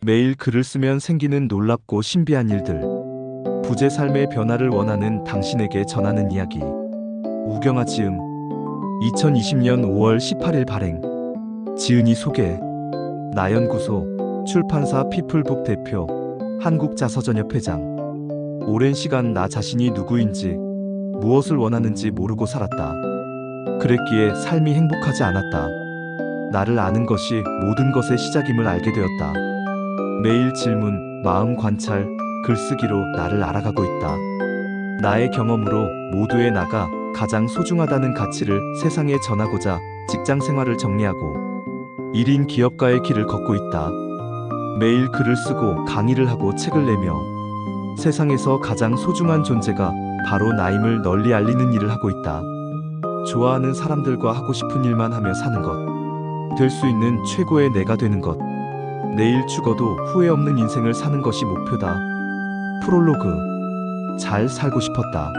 매일 글을 쓰면 생기는 놀랍고 신비한 일들. 부재 삶의 변화를 원하는 당신에게 전하는 이야기. 우경아 지음. 2020년 5월 18일 발행. 지은이 소개. 나연구소. 출판사 피플북 대표. 한국자서전협 회장. 오랜 시간 나 자신이 누구인지, 무엇을 원하는지 모르고 살았다. 그랬기에 삶이 행복하지 않았다. 나를 아는 것이 모든 것의 시작임을 알게 되었다. 매일 질문, 마음 관찰, 글쓰기로 나를 알아가고 있다. 나의 경험으로 모두의 나가 가장 소중하다는 가치를 세상에 전하고자 직장 생활을 정리하고 1인 기업가의 길을 걷고 있다. 매일 글을 쓰고 강의를 하고 책을 내며 세상에서 가장 소중한 존재가 바로 나임을 널리 알리는 일을 하고 있다. 좋아하는 사람들과 하고 싶은 일만 하며 사는 것. 될 수 있는 최고의 내가 되는 것. 내일 죽어도 후회 없는 인생을 사는 것이 목표다. 프롤로그. 잘 살고 싶었다.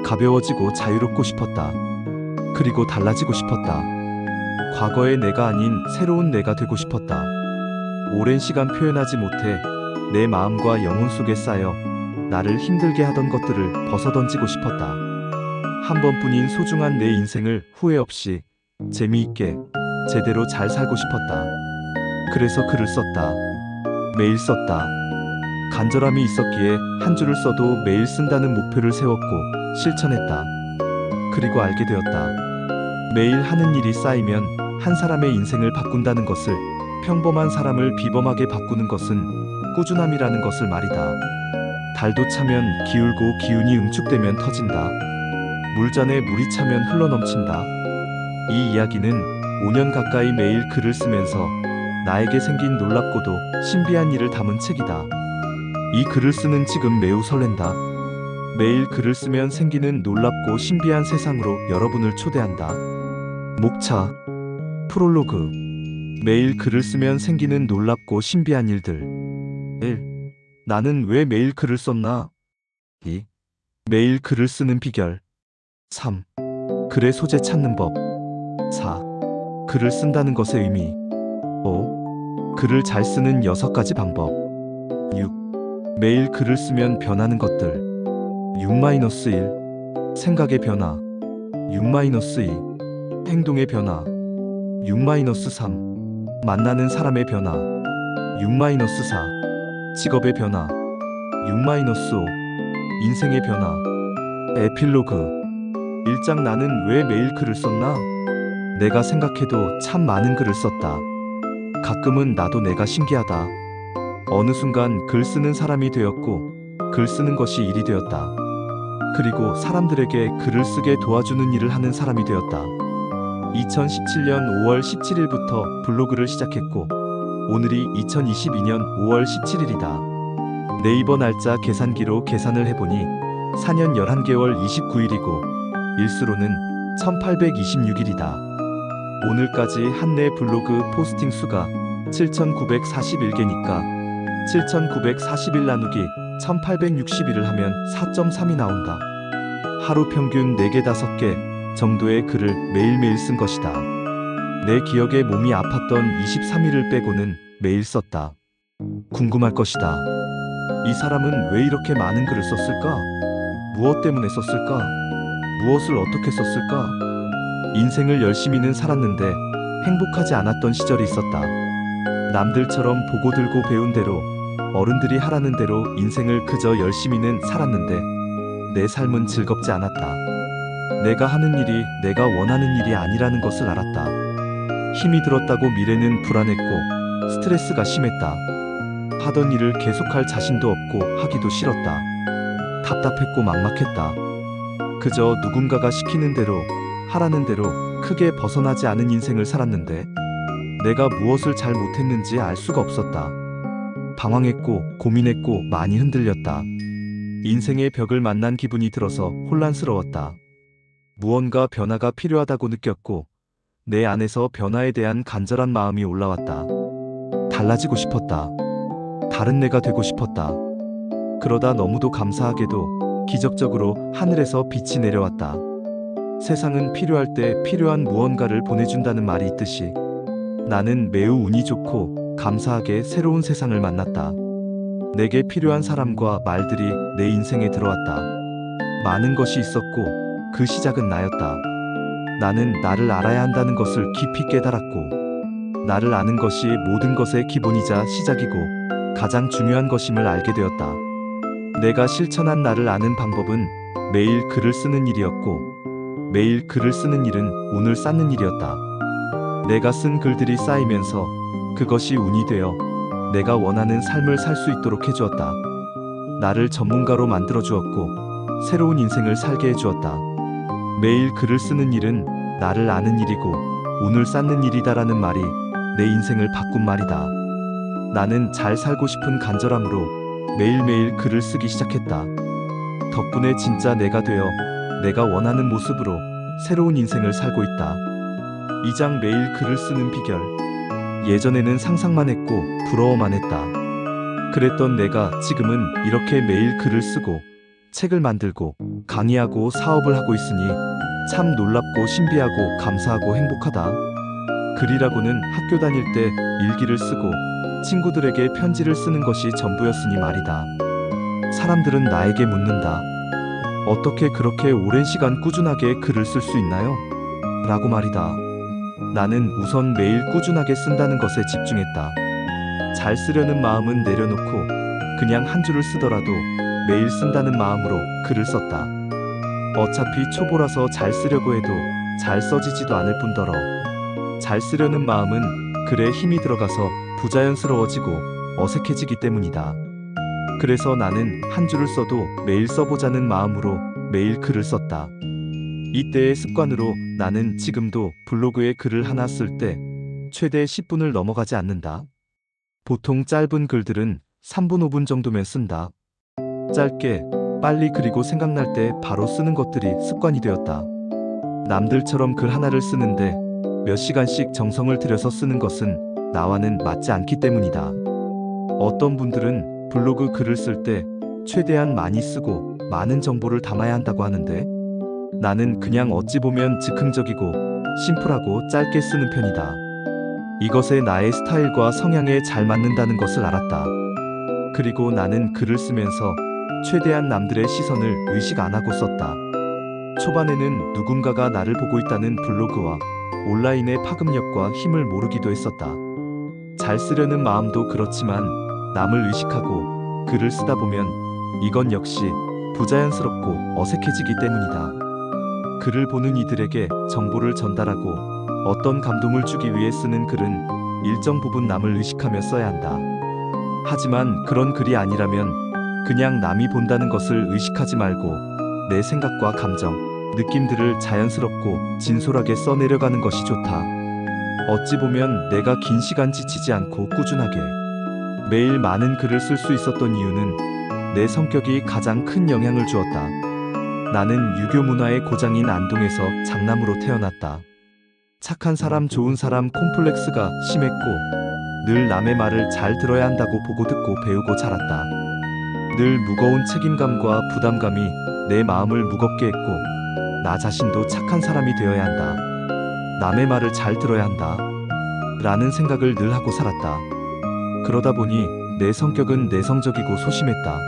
가벼워지고 자유롭고 싶었다. 그리고 달라지고 싶었다. 과거의 내가 아닌 새로운 내가 되고 싶었다. 오랜 시간 표현하지 못해 내 마음과 영혼 속에 쌓여 나를 힘들게 하던 것들을 벗어던지고 싶었다. 한 번뿐인 소중한 내 인생을 후회 없이 재미있게 제대로 잘 살고 싶었다. 그래서 글을 썼다. 매일 썼다. 간절함이 있었기에 한 줄을 써도 매일 쓴다는 목표를 세웠고 실천했다. 그리고 알게 되었다. 매일 하는 일이 쌓이면 한 사람의 인생을 바꾼다는 것을, 평범한 사람을 비범하게 바꾸는 것은 꾸준함이라는 것을 말이다. 달도 차면 기울고 기운이 응축되면 터진다. 물잔에 물이 차면 흘러넘친다. 이 이야기는 5년 가까이 매일 글을 쓰면서 나에게 생긴 놀랍고도 신비한 일을 담은 책이다. 이 글을 쓰는 지금 매우 설렌다. 매일 글을 쓰면 생기는 놀랍고 신비한 세상으로 여러분을 초대한다. 목차. 프롤로그. 매일 글을 쓰면 생기는 놀랍고 신비한 일들. 1. 나는 왜 매일 글을 썼나? 2. 매일 글을 쓰는 비결. 3. 글의 소재 찾는 법. 4. 글을 쓴다는 것의 의미. 5. 글을 잘 쓰는 6가지 방법. 6. 매일 글을 쓰면 변하는 것들. 6-1. 생각의 변화. 6-2. 행동의 변화. 6-3. 만나는 사람의 변화. 6-4. 직업의 변화. 6-5. 인생의 변화. 에필로그. 1장. 나는 왜 매일 글을 썼나? 내가 생각해도 참 많은 글을 썼다. 가끔은 나도 내가 신기하다. 어느 순간 글 쓰는 사람이 되었고 글 쓰는 것이 일이 되었다. 그리고 사람들에게 글을 쓰게 도와주는 일을 하는 사람이 되었다. 2017년 5월 17일부터 블로그를 시작했고 오늘이 2022년 5월 17일이다. 네이버 날짜 계산기로 계산을 해보니 4년 11개월 29일이고 일수로는 1826일이다. 오늘까지 한 내 블로그 포스팅 수가 7,941개니까 7,941 나누기 1861을 하면 4.3이 나온다. 하루 평균 4개 5개 정도의 글을 매일매일 쓴 것이다. 내 기억에 몸이 아팠던 23일을 빼고는 매일 썼다. 궁금할 것이다. 이 사람은 왜 이렇게 많은 글을 썼을까? 무엇 때문에 썼을까? 무엇을 어떻게 썼을까? 인생을 열심히는 살았는데 행복하지 않았던 시절이 있었다. 남들처럼 보고 들고 배운 대로, 어른들이 하라는 대로 인생을 그저 열심히는 살았는데 내 삶은 즐겁지 않았다. 내가 하는 일이 내가 원하는 일이 아니라는 것을 알았다. 힘이 들었다고 미래는 불안했고 스트레스가 심했다. 하던 일을 계속할 자신도 없고 하기도 싫었다. 답답했고 막막했다. 그저 누군가가 시키는 대로, 하라는 대로 크게 벗어나지 않은 인생을 살았는데 내가 무엇을 잘 못했는지 알 수가 없었다. 방황했고 고민했고 많이 흔들렸다. 인생의 벽을 만난 기분이 들어서 혼란스러웠다. 무언가 변화가 필요하다고 느꼈고 내 안에서 변화에 대한 간절한 마음이 올라왔다. 달라지고 싶었다. 다른 내가 되고 싶었다. 그러다 너무도 감사하게도 기적적으로 하늘에서 빛이 내려왔다. 세상은 필요할 때 필요한 무언가를 보내준다는 말이 있듯이 나는 매우 운이 좋고 감사하게 새로운 세상을 만났다. 내게 필요한 사람과 말들이 내 인생에 들어왔다. 많은 것이 있었고 그 시작은 나였다. 나는 나를 알아야 한다는 것을 깊이 깨달았고 나를 아는 것이 모든 것의 기본이자 시작이고 가장 중요한 것임을 알게 되었다. 내가 실천한 나를 아는 방법은 매일 글을 쓰는 일이었고 매일 글을 쓰는 일은 운을 쌓는 일이었다. 내가 쓴 글들이 쌓이면서 그것이 운이 되어 내가 원하는 삶을 살 수 있도록 해주었다. 나를 전문가로 만들어 주었고 새로운 인생을 살게 해주었다. 매일 글을 쓰는 일은 나를 아는 일이고 운을 쌓는 일이다라는 말이 내 인생을 바꾼 말이다. 나는 잘 살고 싶은 간절함으로 매일매일 글을 쓰기 시작했다. 덕분에 진짜 내가 되어 내가 원하는 모습으로 새로운 인생을 살고 있다. 2장 매일 글을 쓰는 비결. 예전에는 상상만 했고 부러워만 했다. 그랬던 내가 지금은 이렇게 매일 글을 쓰고 책을 만들고 강의하고 사업을 하고 있으니 참 놀랍고 신비하고 감사하고 행복하다. 글이라고는 학교 다닐 때 일기를 쓰고 친구들에게 편지를 쓰는 것이 전부였으니 말이다. 사람들은 나에게 묻는다. 어떻게 그렇게 오랜 시간 꾸준하게 글을 쓸 수 있나요? 라고 말이다. 나는 우선 매일 꾸준하게 쓴다는 것에 집중했다. 잘 쓰려는 마음은 내려놓고 그냥 한 줄을 쓰더라도 매일 쓴다는 마음으로 글을 썼다. 어차피 초보라서 잘 쓰려고 해도 잘 써지지도 않을 뿐더러 잘 쓰려는 마음은 글에 힘이 들어가서 부자연스러워지고 어색해지기 때문이다. 그래서 나는 한 줄을 써도 매일 써보자는 마음으로 매일 글을 썼다. 이때의 습관으로 나는 지금도 블로그에 글을 하나 쓸 때 최대 10분을 넘어가지 않는다. 보통 짧은 글들은 3분 5분 정도면 쓴다. 짧게 빨리 그리고 생각날 때 바로 쓰는 것들이 습관이 되었다. 남들처럼 글 하나를 쓰는데 몇 시간씩 정성을 들여서 쓰는 것은 나와는 맞지 않기 때문이다. 어떤 분들은 블로그 글을 쓸 때 최대한 많이 쓰고 많은 정보를 담아야 한다고 하는데 나는 그냥 어찌 보면 즉흥적이고 심플하고 짧게 쓰는 편이다. 이것에 나의 스타일과 성향에 잘 맞는다는 것을 알았다. 그리고 나는 글을 쓰면서 최대한 남들의 시선을 의식 안 하고 썼다. 초반에는 누군가가 나를 보고 있다는 블로그와 온라인의 파급력과 힘을 모르기도 했었다. 잘 쓰려는 마음도 그렇지만 남을 의식하고 글을 쓰다 보면 이건 역시 부자연스럽고 어색해지기 때문이다. 글을 보는 이들에게 정보를 전달하고 어떤 감동을 주기 위해 쓰는 글은 일정 부분 남을 의식하며 써야 한다. 하지만 그런 글이 아니라면 그냥 남이 본다는 것을 의식하지 말고 내 생각과 감정, 느낌들을 자연스럽고 진솔하게 써내려가는 것이 좋다. 어찌 보면 내가 긴 시간 지치지 않고 꾸준하게 매일 많은 글을 쓸 수 있었던 이유는 내 성격이 가장 큰 영향을 주었다. 나는 유교 문화의 고장인 안동에서 장남으로 태어났다. 착한 사람, 좋은 사람 콤플렉스가 심했고 늘 남의 말을 잘 들어야 한다고 보고 듣고 배우고 자랐다. 늘 무거운 책임감과 부담감이 내 마음을 무겁게 했고 나 자신도 착한 사람이 되어야 한다. 남의 말을 잘 들어야 한다. 라는 생각을 늘 하고 살았다. 그러다 보니 내 성격은 내성적이고 소심했다.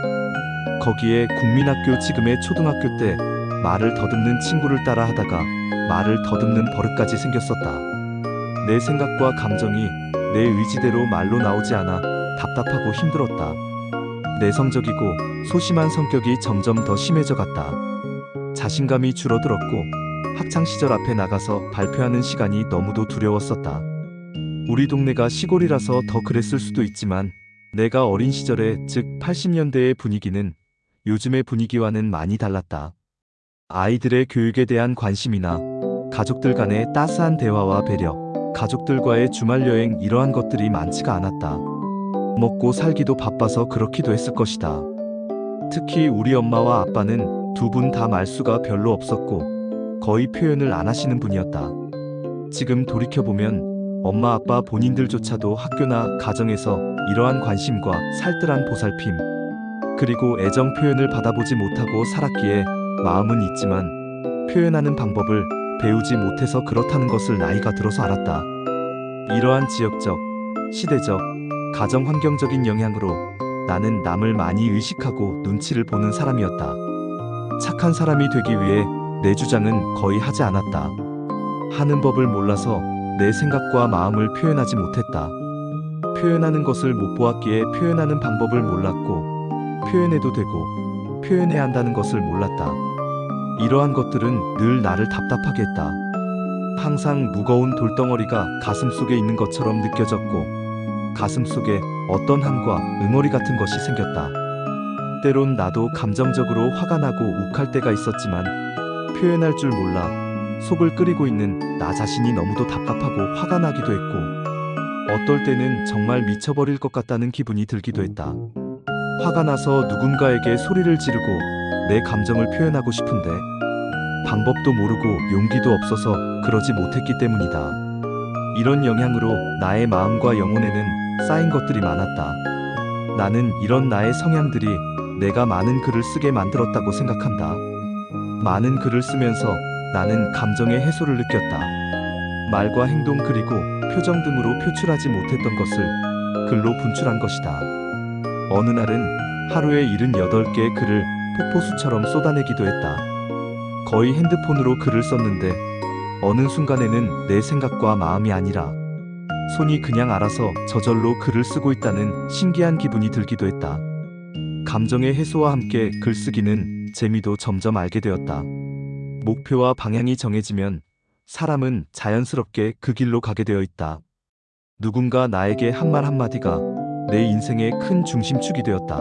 거기에 국민학교 지금의 초등학교 때 말을 더듬는 친구를 따라 하다가 말을 더듬는 버릇까지 생겼었다. 내 생각과 감정이 내 의지대로 말로 나오지 않아 답답하고 힘들었다. 내성적이고 소심한 성격이 점점 더 심해져 갔다. 자신감이 줄어들었고 학창시절 앞에 나가서 발표하는 시간이 너무도 두려웠었다. 우리 동네가 시골이라서 더 그랬을 수도 있지만 내가 어린 시절에 즉 80년대의 분위기는 요즘의 분위기와는 많이 달랐다. 아이들의 교육에 대한 관심이나 가족들 간의 따스한 대화와 배려, 가족들과의 주말 여행 이러한 것들이 많지가 않았다. 먹고 살기도 바빠서 그렇기도 했을 것이다. 특히 우리 엄마와 아빠는 두 분 다 말수가 별로 없었고 거의 표현을 안 하시는 분이었다. 지금 돌이켜보면 엄마 아빠 본인들조차도 학교나 가정에서 이러한 관심과 살뜰한 보살핌 그리고 애정 표현을 받아보지 못하고 살았기에 마음은 있지만 표현하는 방법을 배우지 못해서 그렇다는 것을 나이가 들어서 알았다. 이러한 지역적, 시대적, 가정 환경적인 영향으로 나는 남을 많이 의식하고 눈치를 보는 사람이었다. 착한 사람이 되기 위해 내 주장은 거의 하지 않았다. 하는 법을 몰라서 내 생각과 마음을 표현하지 못했다. 표현하는 것을 못 보았기에 표현하는 방법을 몰랐고, 표현해도 되고 표현해야 한다는 것을 몰랐다. 이러한 것들은 늘 나를 답답하게 했다. 항상 무거운 돌덩어리가 가슴속에 있는 것처럼 느껴졌고, 가슴속에 어떤 한과 응어리 같은 것이 생겼다. 때론 나도 감정적으로 화가 나고 욱할 때가 있었지만 표현할 줄 몰라 속을 끓이고 있는 나 자신이 너무도 답답하고 화가 나기도 했고, 어떨 때는 정말 미쳐버릴 것 같다는 기분이 들기도 했다. 화가 나서 누군가에게 소리를 지르고 내 감정을 표현하고 싶은데 방법도 모르고 용기도 없어서 그러지 못했기 때문이다. 이런 영향으로 나의 마음과 영혼에는 쌓인 것들이 많았다. 나는 이런 나의 성향들이 내가 많은 글을 쓰게 만들었다고 생각한다. 많은 글을 쓰면서 나는 감정의 해소를 느꼈다. 말과 행동 그리고 표정 등으로 표출하지 못했던 것을 글로 분출한 것이다. 어느 날은 하루에 78개의 글을 폭포수처럼 쏟아내기도 했다. 거의 핸드폰으로 글을 썼는데 어느 순간에는 내 생각과 마음이 아니라 손이 그냥 알아서 저절로 글을 쓰고 있다는 신기한 기분이 들기도 했다. 감정의 해소와 함께 글쓰기는 재미도 점점 알게 되었다. 목표와 방향이 정해지면 사람은 자연스럽게 그 길로 가게 되어 있다. 누군가 나에게 한 말 한마디가 내 인생의 큰 중심축이 되었다.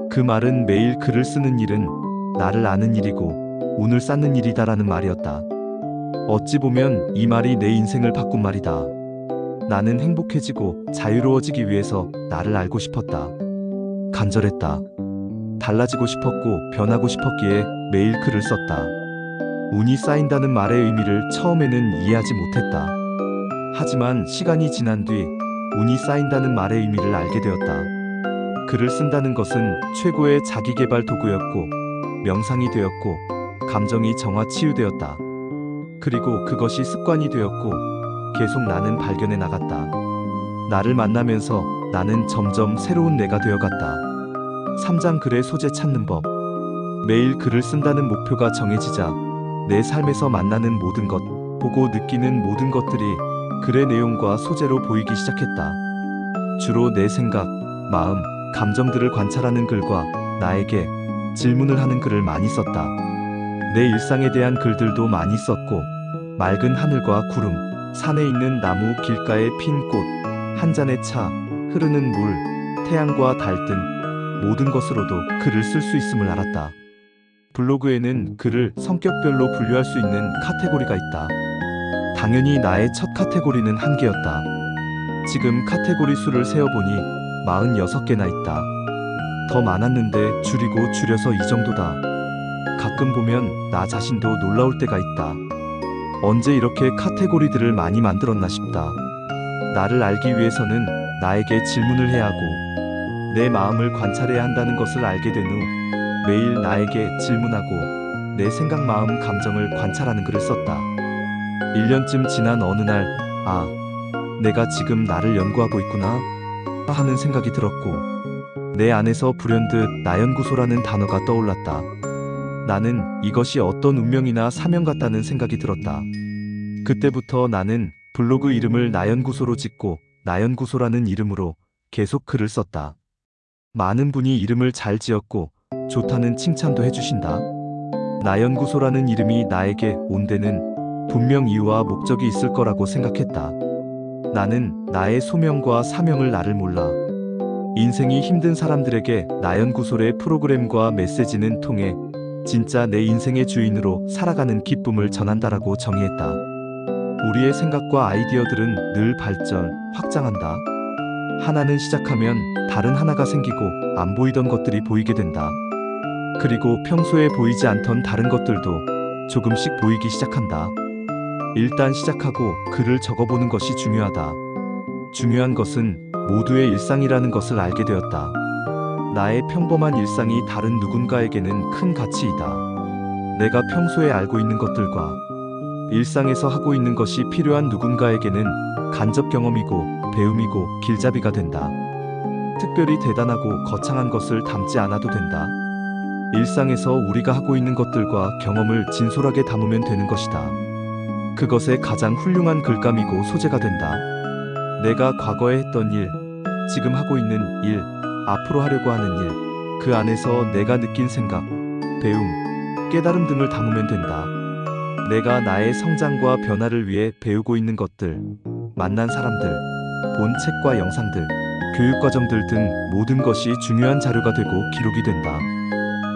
그 말은 매일 글을 쓰는 일은 나를 아는 일이고 운을 쌓는 일이다라는 말이었다. 어찌 보면 이 말이 내 인생을 바꾼 말이다. 나는 행복해지고 자유로워지기 위해서 나를 알고 싶었다. 간절했다. 달라지고 싶었고 변하고 싶었기에 매일 글을 썼다. 운이 쌓인다는 말의 의미를 처음에는 이해하지 못했다. 하지만 시간이 지난 뒤 운이 쌓인다는 말의 의미를 알게 되었다. 글을 쓴다는 것은 최고의 자기계발 도구였고 명상이 되었고 감정이 정화치유되었다. 그리고 그것이 습관이 되었고 계속 나는 발견해 나갔다. 나를 만나면서 나는 점점 새로운 내가 되어갔다. 3장 글의 소재 찾는 법. 매일 글을 쓴다는 목표가 정해지자 내 삶에서 만나는 모든 것, 보고 느끼는 모든 것들이 글의 내용과 소재로 보이기 시작했다. 주로 내 생각, 마음, 감정들을 관찰하는 글과 나에게 질문을 하는 글을 많이 썼다. 내 일상에 대한 글들도 많이 썼고, 맑은 하늘과 구름, 산에 있는 나무, 길가에 핀 꽃, 한 잔의 차, 흐르는 물, 태양과 달 등 모든 것으로도 글을 쓸 수 있음을 알았다. 블로그에는 글을 성격별로 분류할 수 있는 카테고리가 있다. 당연히 나의 첫 카테고리는 한계였다. 지금 카테고리 수를 세어보니 46개나 있다. 더 많았는데 줄이고 줄여서 이 정도다. 가끔 보면 나 자신도 놀라울 때가 있다. 언제 이렇게 카테고리들을 많이 만들었나 싶다. 나를 알기 위해서는 나에게 질문을 해야 하고 내 마음을 관찰해야 한다는 것을 알게 된 후 매일 나에게 질문하고 내 생각, 마음, 감정을 관찰하는 글을 썼다. 1년쯤 지난 어느 날, 아, 내가 지금 나를 연구하고 있구나 하는 생각이 들었고 내 안에서 불현듯 나연구소라는 단어가 떠올랐다. 나는 이것이 어떤 운명이나 사명 같다는 생각이 들었다. 그때부터 나는 블로그 이름을 나연구소로 짓고 나연구소라는 이름으로 계속 글을 썼다. 많은 분이 이름을 잘 지었고 좋다는 칭찬도 해주신다. 나연구소라는 이름이 나에게 온 데는 분명 이유와 목적이 있을 거라고 생각했다. 나는 나의 소명과 사명을 나를 몰라. 인생이 힘든 사람들에게 나연구소의 프로그램과 메시지는 통해 진짜 내 인생의 주인으로 살아가는 기쁨을 전한다라고 정의했다. 우리의 생각과 아이디어들은 늘 발전, 확장한다. 하나는 시작하면 다른 하나가 생기고 안 보이던 것들이 보이게 된다. 그리고 평소에 보이지 않던 다른 것들도 조금씩 보이기 시작한다. 일단 시작하고 글을 적어보는 것이 중요하다. 중요한 것은 모두의 일상이라는 것을 알게 되었다. 나의 평범한 일상이 다른 누군가에게는 큰 가치이다. 내가 평소에 알고 있는 것들과 일상에서 하고 있는 것이 필요한 누군가에게는 간접 경험이고 배움이고 길잡이가 된다. 특별히 대단하고 거창한 것을 담지 않아도 된다. 일상에서 우리가 하고 있는 것들과 경험을 진솔하게 담으면 되는 것이다. 그것의 가장 훌륭한 글감이고 소재가 된다. 내가 과거에 했던 일, 지금 하고 있는 일, 앞으로 하려고 하는 일, 그 안에서 내가 느낀 생각, 배움, 깨달음 등을 담으면 된다. 내가 나의 성장과 변화를 위해 배우고 있는 것들, 만난 사람들, 본 책과 영상들, 교육과정들 등 모든 것이 중요한 자료가 되고 기록이 된다.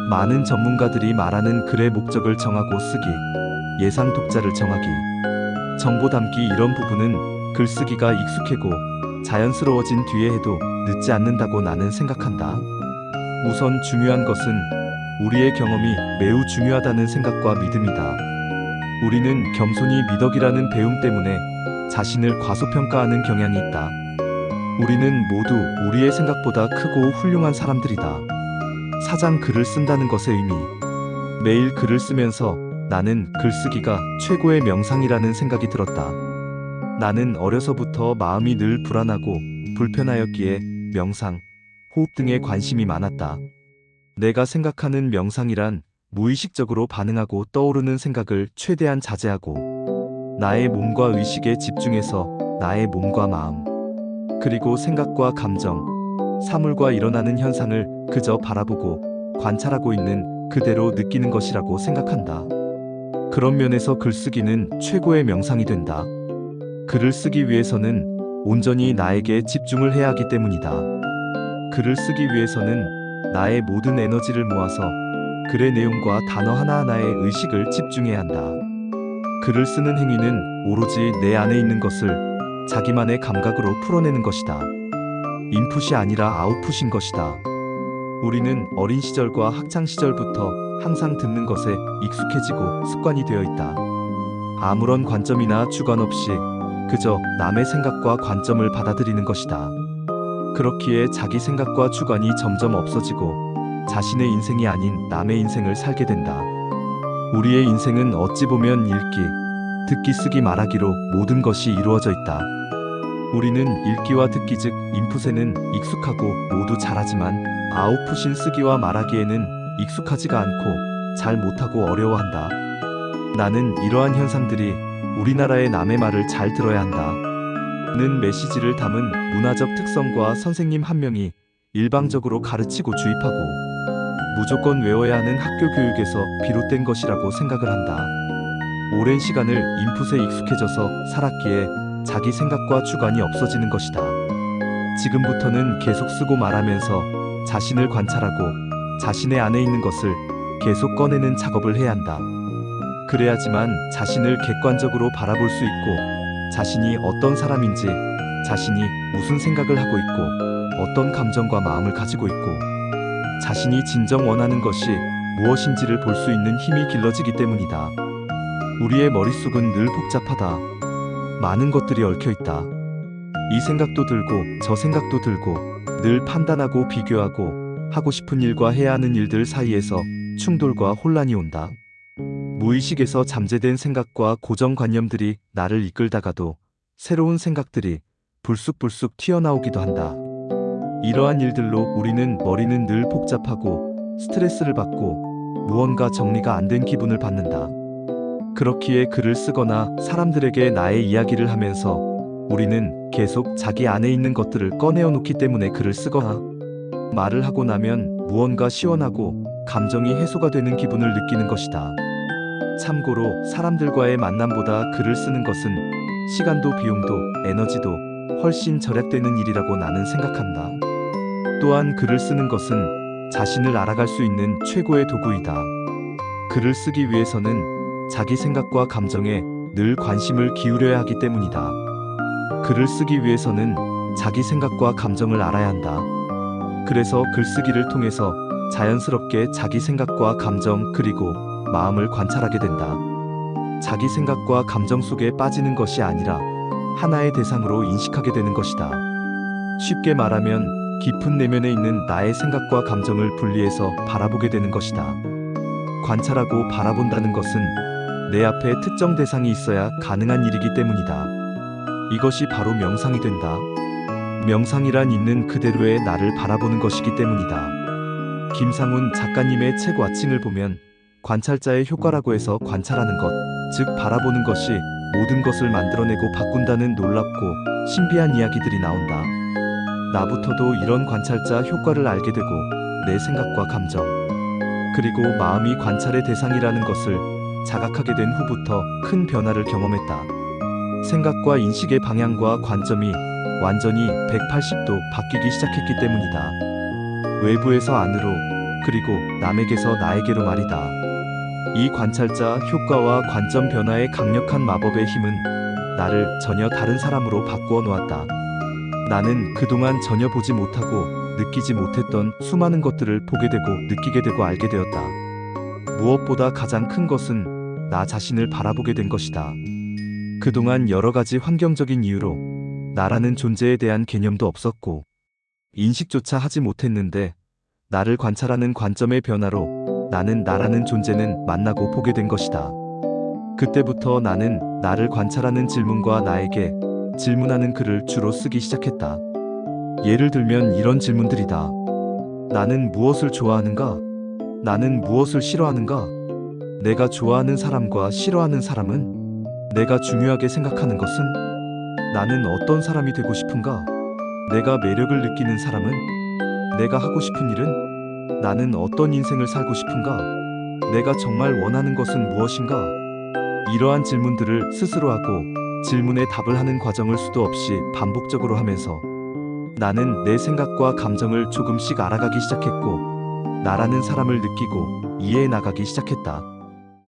많은 전문가들이 말하는 글의 목적을 정하고 쓰기, 예상 독자를 정하기, 정보 담기 이런 부분은 글쓰기가 익숙해고 자연스러워진 뒤에 해도 늦지 않는다고 나는 생각한다. 우선 중요한 것은 우리의 경험이 매우 중요하다는 생각과 믿음이다. 우리는 겸손히 미덕이라는 배움 때문에 자신을 과소평가하는 경향이 있다. 우리는 모두 우리의 생각보다 크고 훌륭한 사람들이다. 사장 글을 쓴다는 것의 의미. 매일 글을 쓰면서 나는 글쓰기가 최고의 명상이라는 생각이 들었다. 나는 어려서부터 마음이 늘 불안하고 불편하였기에 명상, 호흡 등에 관심이 많았다. 내가 생각하는 명상이란 무의식적으로 반응하고 떠오르는 생각을 최대한 자제하고 나의 몸과 의식에 집중해서 나의 몸과 마음, 그리고 생각과 감정, 사물과 일어나는 현상을 그저 바라보고 관찰하고 있는 그대로 느끼는 것이라고 생각한다. 그런 면에서 글쓰기는 최고의 명상이 된다. 글을 쓰기 위해서는 온전히 나에게 집중을 해야 하기 때문이다. 글을 쓰기 위해서는 나의 모든 에너지를 모아서 글의 내용과 단어 하나하나에 의식을 집중해야 한다. 글을 쓰는 행위는 오로지 내 안에 있는 것을 자기만의 감각으로 풀어내는 것이다. 인풋이 아니라 아웃풋인 것이다. 우리는 어린 시절과 학창 시절부터 항상 듣는 것에 익숙해지고 습관이 되어 있다. 아무런 관점이나 주관 없이 그저 남의 생각과 관점을 받아들이는 것이다. 그렇기에 자기 생각과 주관이 점점 없어지고 자신의 인생이 아닌 남의 인생을 살게 된다. 우리의 인생은 어찌 보면 읽기, 듣기, 쓰기, 말하기로 모든 것이 이루어져 있다. 우리는 읽기와 듣기 즉 인풋에는 익숙하고 모두 잘하지만 아웃풋인 쓰기와 말하기에는 익숙하지가 않고 잘 못하고 어려워한다. 나는 이러한 현상들이 우리나라의 남의 말을 잘 들어야 한다. 는 메시지를 담은 문화적 특성과 선생님 한 명이 일방적으로 가르치고 주입하고 무조건 외워야 하는 학교 교육에서 비롯된 것이라고 생각을 한다. 오랜 시간을 인풋에 익숙해져서 살았기에 자기 생각과 주관이 없어지는 것이다. 지금부터는 계속 쓰고 말하면서 자신을 관찰하고 자신의 안에 있는 것을 계속 꺼내는 작업을 해야 한다. 그래야지만 자신을 객관적으로 바라볼 수 있고 자신이 어떤 사람인지, 자신이 무슨 생각을 하고 있고 어떤 감정과 마음을 가지고 있고 자신이 진정 원하는 것이 무엇인지를 볼 수 있는 힘이 길러지기 때문이다. 우리의 머릿속은 늘 복잡하다. 많은 것들이 얽혀있다. 이 생각도 들고 저 생각도 들고 늘 판단하고 비교하고 하고 싶은 일과 해야 하는 일들 사이에서 충돌과 혼란이 온다. 무의식에서 잠재된 생각과 고정관념들이 나를 이끌다가도 새로운 생각들이 불쑥불쑥 튀어나오기도 한다. 이러한 일들로 우리는 머리는 늘 복잡하고 스트레스를 받고 무언가 정리가 안 된 기분을 받는다. 그렇기에 글을 쓰거나 사람들에게 나의 이야기를 하면서 우리는 계속 자기 안에 있는 것들을 꺼내어 놓기 때문에 글을 쓰거나 말을 하고 나면 무언가 시원하고 감정이 해소가 되는 기분을 느끼는 것이다. 참고로 사람들과의 만남보다 글을 쓰는 것은 시간도 비용도 에너지도 훨씬 절약되는 일이라고 나는 생각한다. 또한 글을 쓰는 것은 자신을 알아갈 수 있는 최고의 도구이다. 글을 쓰기 위해서는 자기 생각과 감정에 늘 관심을 기울여야 하기 때문이다. 글을 쓰기 위해서는 자기 생각과 감정을 알아야 한다. 그래서 글쓰기를 통해서 자연스럽게 자기 생각과 감정 그리고 마음을 관찰하게 된다. 자기 생각과 감정 속에 빠지는 것이 아니라 하나의 대상으로 인식하게 되는 것이다. 쉽게 말하면 깊은 내면에 있는 나의 생각과 감정을 분리해서 바라보게 되는 것이다. 관찰하고 바라본다는 것은 내 앞에 특정 대상이 있어야 가능한 일이기 때문이다. 이것이 바로 명상이 된다. 명상이란 있는 그대로의 나를 바라보는 것이기 때문이다. 김상훈 작가님의 책 와칭을 보면 관찰자의 효과라고 해서 관찰하는 것, 즉 바라보는 것이 모든 것을 만들어내고 바꾼다는 놀랍고 신비한 이야기들이 나온다. 나부터도 이런 관찰자 효과를 알게 되고 내 생각과 감정, 그리고 마음이 관찰의 대상이라는 것을 자각하게 된 후부터 큰 변화를 경험했다. 생각과 인식의 방향과 관점이 완전히 180도 바뀌기 시작했기 때문이다. 외부에서 안으로, 그리고 남에게서 나에게로 말이다. 이 관찰자 효과와 관점 변화의 강력한 마법의 힘은 나를 전혀 다른 사람으로 바꾸어 놓았다. 나는 그동안 전혀 보지 못하고 느끼지 못했던 수많은 것들을 보게 되고 느끼게 되고 알게 되었다. 무엇보다 가장 큰 것은 나 자신을 바라보게 된 것이다. 그동안 여러 가지 환경적인 이유로 나라는 존재에 대한 개념도 없었고 인식조차 하지 못했는데 나를 관찰하는 관점의 변화로 나는 나라는 존재는 만나고 보게 된 것이다. 그때부터 나는 나를 관찰하는 질문과 나에게 질문하는 글을 주로 쓰기 시작했다. 예를 들면 이런 질문들이다. 나는 무엇을 좋아하는가? 나는 무엇을 싫어하는가? 내가 좋아하는 사람과 싫어하는 사람은? 내가 중요하게 생각하는 것은? 나는 어떤 사람이 되고 싶은가? 내가 매력을 느끼는 사람은? 내가 하고 싶은 일은? 나는 어떤 인생을 살고 싶은가? 내가 정말 원하는 것은 무엇인가? 이러한 질문들을 스스로 하고 질문에 답을 하는 과정을 수도 없이 반복적으로 하면서 나는 내 생각과 감정을 조금씩 알아가기 시작했고 나라는 사람을 느끼고 이해해 나가기 시작했다.